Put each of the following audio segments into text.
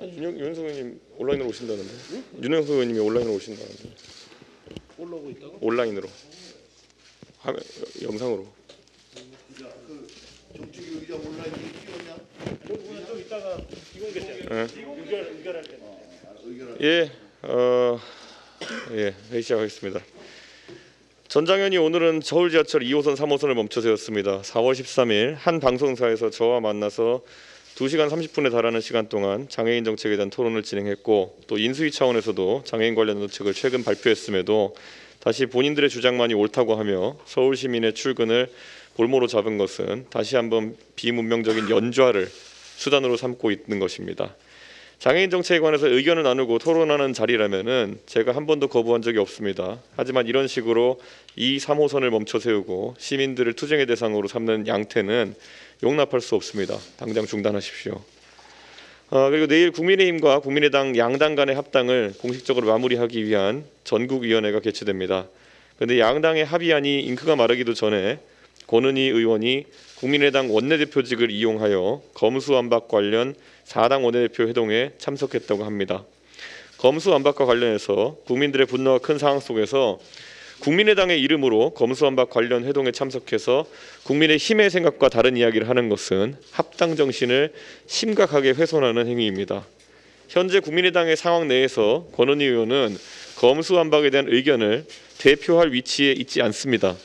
아니, 윤영석 의원님 온라인으로 오신다는데. 응? 윤영석 의원님이 온라인으로 오신다는데. 올라오고 있다고? 온라인으로. 화면 영상으로. 그 정치기 의자 온라인 띄웠냐? 좀 이따가 비공개 때. 예. 의결할 때. 예. 예. 회의 시작하겠습니다. 전장현이 오늘은 서울 지하철 2호선 3호선을 멈춰 세웠습니다. 4월 13일 한 방송사에서 저와 만나서 2시간 30분에 달하는 시간 동안 장애인 정책에 대한 토론을 진행했고, 또 인수위 차원에서도 장애인 관련 정책을 최근 발표했음에도 다시 본인들의 주장만이 옳다고 하며 서울 시민의 출근을 볼모로 잡은 것은 다시 한번 비문명적인 연좌를 수단으로 삼고 있는 것입니다. 장애인 정책에 관해서 의견을 나누고 토론하는 자리라면은 제가 한 번도 거부한 적이 없습니다. 하지만 이런 식으로 2, 3호선을 멈춰 세우고 시민들을 투쟁의 대상으로 삼는 양태는 용납할 수 없습니다. 당장 중단하십시오. 그리고 내일 국민의힘과 국민의당 양당 간의 합당을 공식적으로 마무리하기 위한 전국위원회가 개최됩니다. 그런데 양당의 합의안이 잉크가 마르기도 전에 권은희 의원이 국민의당 원내대표직을 이용하여 검수완박 관련 4당 원내대표 회동에 참석했다고 합니다. 검수완박과 관련해서 국민들의 분노가 큰 상황 속에서 국민의당의 이름으로 검수완박 관련 회동에 참석해서 국민의힘의 생각과 다른 이야기를 하는 것은 합당 정신을 심각하게 훼손하는 행위입니다. 현재 국민의당의 상황 내에서 권은희 의원은 검수완박에 대한 의견을 대표할 위치에 있지 않습니다.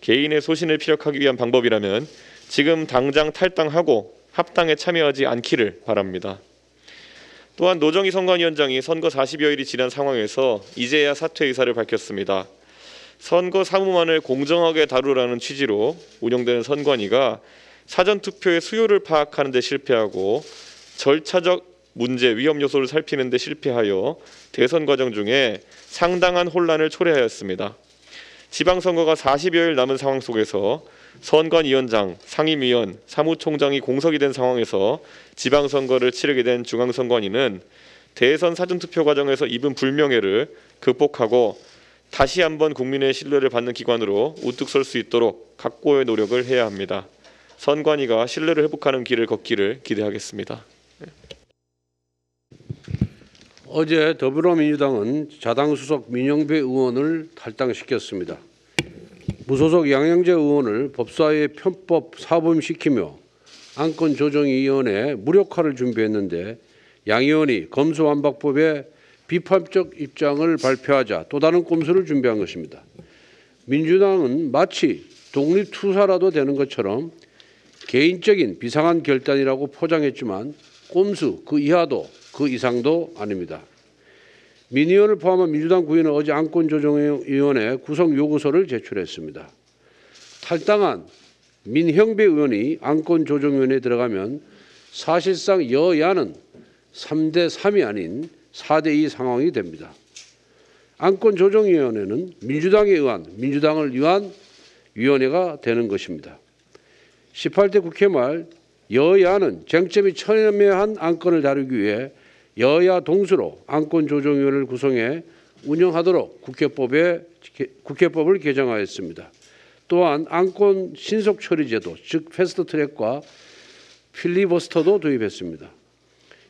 개인의 소신을 피력하기 위한 방법이라면 지금 당장 탈당하고 합당에 참여하지 않기를 바랍니다. 또한 노정희 선관위원장이 선거 40여일이 지난 상황에서 이제야 사퇴 의사를 밝혔습니다. 선거 사무만을 공정하게 다루라는 취지로 운영되는 선관위가 사전투표의 수요를 파악하는 데 실패하고 절차적 문제, 위험 요소를 살피는 데 실패하여 대선 과정 중에 상당한 혼란을 초래하였습니다. 지방선거가 40여일 남은 상황 속에서 선관위원장, 상임위원, 사무총장이 공석이 된 상황에서 지방선거를 치르게 된 중앙선관위는 대선 사전투표 과정에서 입은 불명예를 극복하고 다시 한번 국민의 신뢰를 받는 기관으로 우뚝 설 수 있도록 각고의 노력을 해야 합니다. 선관위가 신뢰를 회복하는 길을 걷기를 기대하겠습니다. 어제 더불어민주당은 자당 수석 민영배 의원을 탈당시켰습니다. 무소속 양영재 의원을 법사위에 편법 사범시키며 안건조정위원회 무력화를 준비했는데 양 의원이 검수완박법에 비판적 입장을 발표하자 또 다른 꼼수를 준비한 것입니다. 민주당은 마치 독립투사라도 되는 것처럼 개인적인 비상한 결단이라고 포장했지만 꼼수 그 이하도 그 이상도 아닙니다. 민 의원을 포함한 민주당 구의원은 어제 안건조정위원회 구성 요구서를 제출했습니다. 탈당한 민형배 의원이 안건조정위원회에 들어가면 사실상 여야는 3대3이 아닌 4대2 상황이 됩니다. 안건조정위원회는 민주당을 위한 위원회가 되는 것입니다. 18대 국회 말 여야는 쟁점이 첨예한 안건을 다루기 위해 여야 동수로 안건조정위원회를 구성해 운영하도록 국회법을 개정하였습니다. 또한 안건 신속처리제도, 즉 패스트트랙과 필리버스터도 도입했습니다.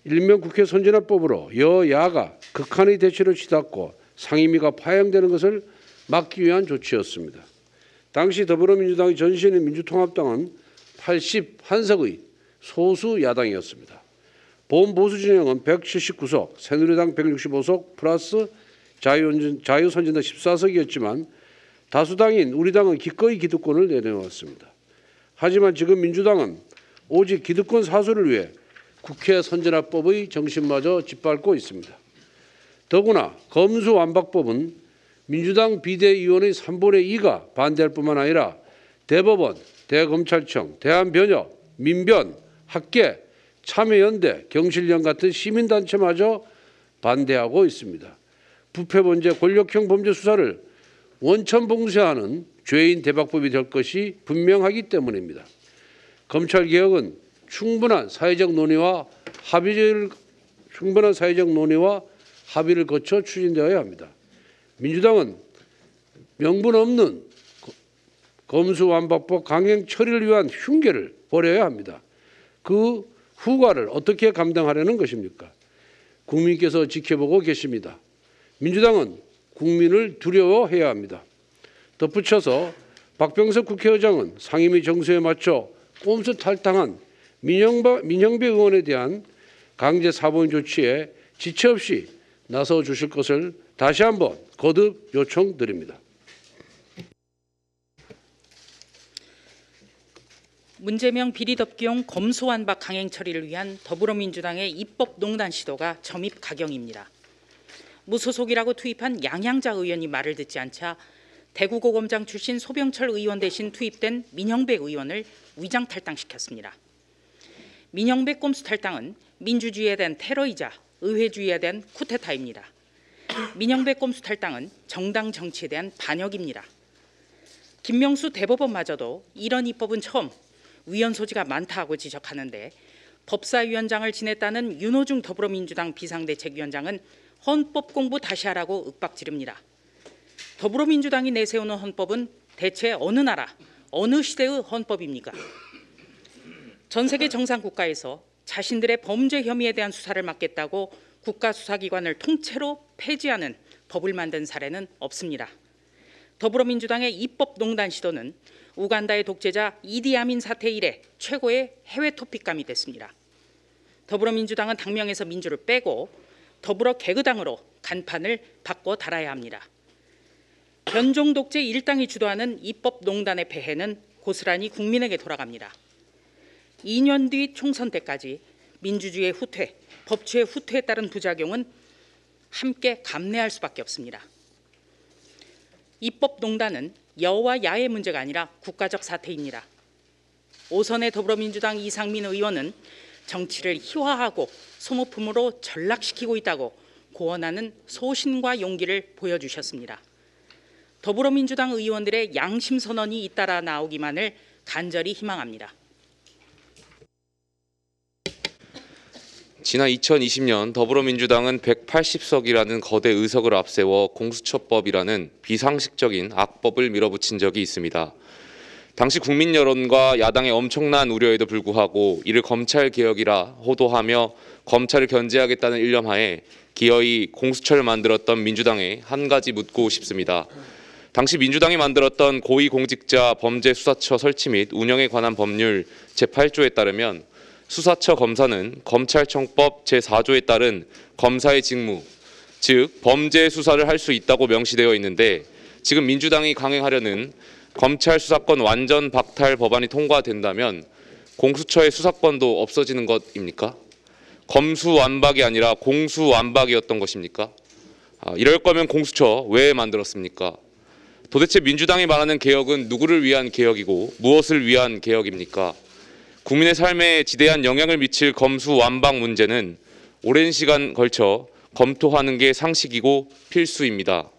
일명 국회 선진화법으로 여야가 극한의 대치를 치닫고 상임위가 파행되는 것을 막기 위한 조치였습니다. 당시 더불어민주당의 전신인 민주통합당은 81석의 소수 야당이었습니다. 보수 진영은 179석, 새누리당 165석 플러스 자유선진당 14석이었지만 다수당인 우리당은 기꺼이 기득권을 내놓았습니다. 하지만 지금 민주당은 오직 기득권 사수를 위해 국회 선진화법의 정신마저 짓밟고 있습니다. 더구나 검수완박법은 민주당 비대위원의 3분의 2가 반대할 뿐만 아니라 대법원, 대검찰청, 대한변협, 민변, 학계, 참여연대, 경실련 같은 시민단체마저 반대하고 있습니다. 부패범죄, 권력형 범죄 수사를 원천봉쇄하는 죄인 대박법이 될 것이 분명하기 때문입니다. 검찰개혁은 충분한 사회적 논의와 합의를 거쳐 추진되어야 합니다. 민주당은 명분 없는 검수완박법 강행 처리를 위한 흉계를 버려야 합니다. 그 후과를 어떻게 감당하려는 것입니까? 국민께서 지켜보고 계십니다. 민주당은 국민을 두려워해야 합니다. 덧붙여서 박병석 국회의장은 상임위 정서에 맞춰 꼼수 탈당한 민영배 의원에 대한 강제 사보임 조치에 지체 없이 나서 주실 것을 다시 한번 거듭 요청드립니다. 문재명 비리덮기용 검수완박 강행 처리를 위한 더불어민주당의 입법농단 시도가 점입가경입니다. 무소속이라고 투입한 양양자 의원이 말을 듣지 않자 대구고검장 출신 소병철 의원 대신 투입된 민영배 의원을 위장 탈당시켰습니다. 민영배 꼼수 탈당은 민주주의에 대한 테러이자 의회주의에 대한 쿠데타입니다. 민영배 꼼수 탈당은 정당 정치에 대한 반역입니다. 김명수 대법원마저도 이런 입법은 처음, 위헌 소지가 많다고 지적하는데 법사위원장을 지냈다는 윤호중 더불어민주당 비상대책위원장은 헌법 공부 다시 하라고 윽박지릅니다. 더불어민주당이 내세우는 헌법은 대체 어느 나라, 어느 시대의 헌법입니까? 전 세계 정상국가에서 자신들의 범죄 혐의에 대한 수사를 맡겠다고 국가수사기관을 통째로 폐지하는 법을 만든 사례는 없습니다. 더불어민주당의 입법농단 시도는 우간다의 독재자 이디아민 사태 이래 최고의 해외 토픽감이 됐습니다. 더불어민주당은 당명에서 민주를 빼고 더불어 개그당으로 간판을 바꿔 달아야 합니다. 변종 독재 일당이 주도하는 입법농단의 폐해는 고스란히 국민에게 돌아갑니다. 2년 뒤 총선 때까지 민주주의의 후퇴, 법치의 후퇴에 따른 부작용은 함께 감내할 수밖에 없습니다. 입법농단은 여와 야의 문제가 아니라 국가적 사태입니다. 오선의 더불어민주당 이상민 의원은 정치를 희화하고 소모품으로 전락시키고 있다고 고언하는 소신과 용기를 보여주셨습니다. 더불어민주당 의원들의 양심 선언이 잇따라 나오기만을 간절히 희망합니다. 지난 2020년 더불어민주당은 180석이라는 거대 의석을 앞세워 공수처법이라는 비상식적인 악법을 밀어붙인 적이 있습니다. 당시 국민 여론과 야당의 엄청난 우려에도 불구하고 이를 검찰개혁이라 호도하며 검찰을 견제하겠다는 일념하에 기어이 공수처를 만들었던 민주당에 한 가지 묻고 싶습니다. 당시 민주당이 만들었던 고위공직자 범죄수사처 설치 및 운영에 관한 법률 제8조에 따르면 수사처 검사는 검찰청법 제4조에 따른 검사의 직무, 즉 범죄 수사를 할 수 있다고 명시되어 있는데 지금 민주당이 강행하려는 검찰 수사권 완전 박탈 법안이 통과된다면 공수처의 수사권도 없어지는 것입니까? 검수완박이 아니라 공수완박이었던 것입니까? 이럴 거면 공수처 왜 만들었습니까? 도대체 민주당이 말하는 개혁은 누구를 위한 개혁이고 무엇을 위한 개혁입니까? 국민의 삶에 지대한 영향을 미칠 검수완박 문제는 오랜 시간 걸쳐 검토하는 게 상식이고 필수입니다.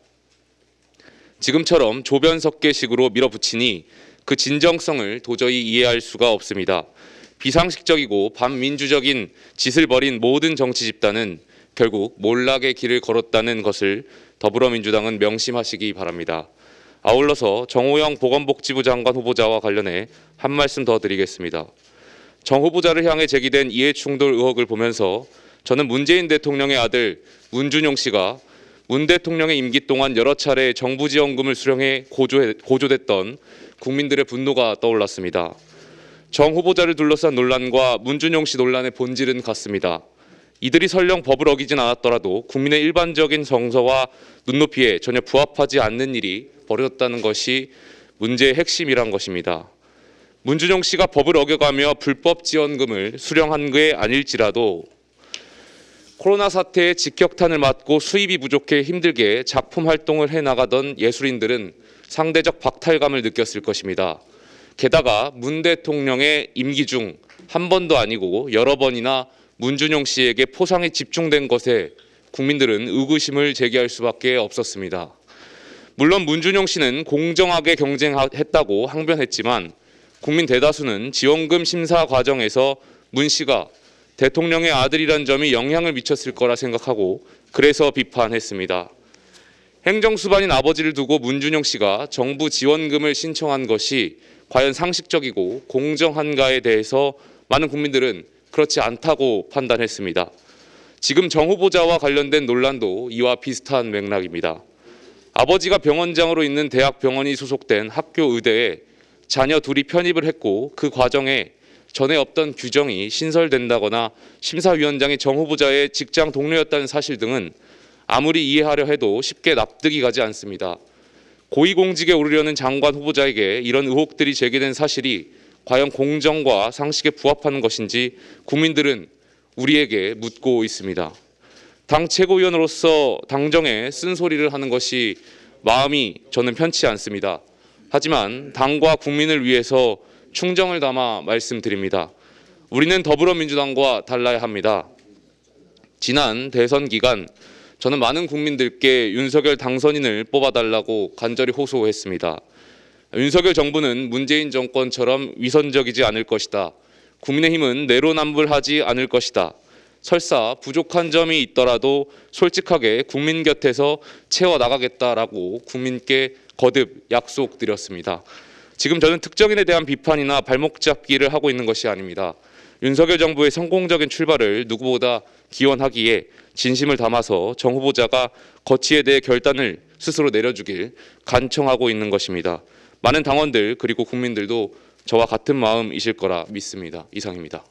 지금처럼 조변석계식으로 밀어붙이니 그 진정성을 도저히 이해할 수가 없습니다. 비상식적이고 반민주적인 짓을 벌인 모든 정치 집단은 결국 몰락의 길을 걸었다는 것을 더불어민주당은 명심하시기 바랍니다. 아울러서 정호영 보건복지부 장관 후보자와 관련해 한 말씀 더 드리겠습니다. 정 후보자를 향해 제기된 이해충돌 의혹을 보면서 저는 문재인 대통령의 아들 문준용 씨가 문 대통령의 임기 동안 여러 차례 정부 지원금을 수령해 고조됐던 국민들의 분노가 떠올랐습니다. 정 후보자를 둘러싼 논란과 문준용 씨 논란의 본질은 같습니다. 이들이 설령 법을 어기진 않았더라도 국민의 일반적인 정서와 눈높이에 전혀 부합하지 않는 일이 벌어졌다는 것이 문제의 핵심이란 것입니다. 문준용 씨가 법을 어겨가며 불법 지원금을 수령한 게 아닐지라도 코로나 사태에 직격탄을 맞고 수입이 부족해 힘들게 작품 활동을 해나가던 예술인들은 상대적 박탈감을 느꼈을 것입니다. 게다가 문 대통령의 임기 중 한 번도 아니고 여러 번이나 문준용 씨에게 포상이 집중된 것에 국민들은 의구심을 제기할 수밖에 없었습니다. 물론 문준용 씨는 공정하게 경쟁했다고 항변했지만 국민 대다수는 지원금 심사 과정에서 문 씨가 대통령의 아들이란 점이 영향을 미쳤을 거라 생각하고 그래서 비판했습니다. 행정수반인 아버지를 두고 문준용 씨가 정부 지원금을 신청한 것이 과연 상식적이고 공정한가에 대해서 많은 국민들은 그렇지 않다고 판단했습니다. 지금 정 후보자와 관련된 논란도 이와 비슷한 맥락입니다. 아버지가 병원장으로 있는 대학 병원이 소속된 학교 의대에 자녀 둘이 편입을 했고 그 과정에 전에 없던 규정이 신설된다거나 심사위원장이 정 후보자의 직장 동료였다는 사실 등은 아무리 이해하려 해도 쉽게 납득이 가지 않습니다. 고위공직에 오르려는 장관 후보자에게 이런 의혹들이 제기된 사실이 과연 공정과 상식에 부합하는 것인지 국민들은 우리에게 묻고 있습니다. 당 최고위원으로서 당정에 쓴소리를 하는 것이 마음이 저는 편치 않습니다. 하지만 당과 국민을 위해서 충정을 담아 말씀드립니다. 우리는 더불어민주당과 달라야 합니다. 지난 대선 기간 저는 많은 국민들께 윤석열 당선인을 뽑아달라고 간절히 호소했습니다. 윤석열 정부는 문재인 정권처럼 위선적이지 않을 것이다. 국민의힘은 내로남불하지 않을 것이다. 설사 부족한 점이 있더라도 솔직하게 국민 곁에서 채워나가겠다라고 국민께 거듭 약속드렸습니다. 지금 저는 특정인에 대한 비판이나 발목 잡기를 하고 있는 것이 아닙니다. 윤석열 정부의 성공적인 출발을 누구보다 기원하기에 진심을 담아서 정 후보자가 거취에 대해 결단을 스스로 내려주길 간청하고 있는 것입니다. 많은 당원들 그리고 국민들도 저와 같은 마음이실 거라 믿습니다. 이상입니다.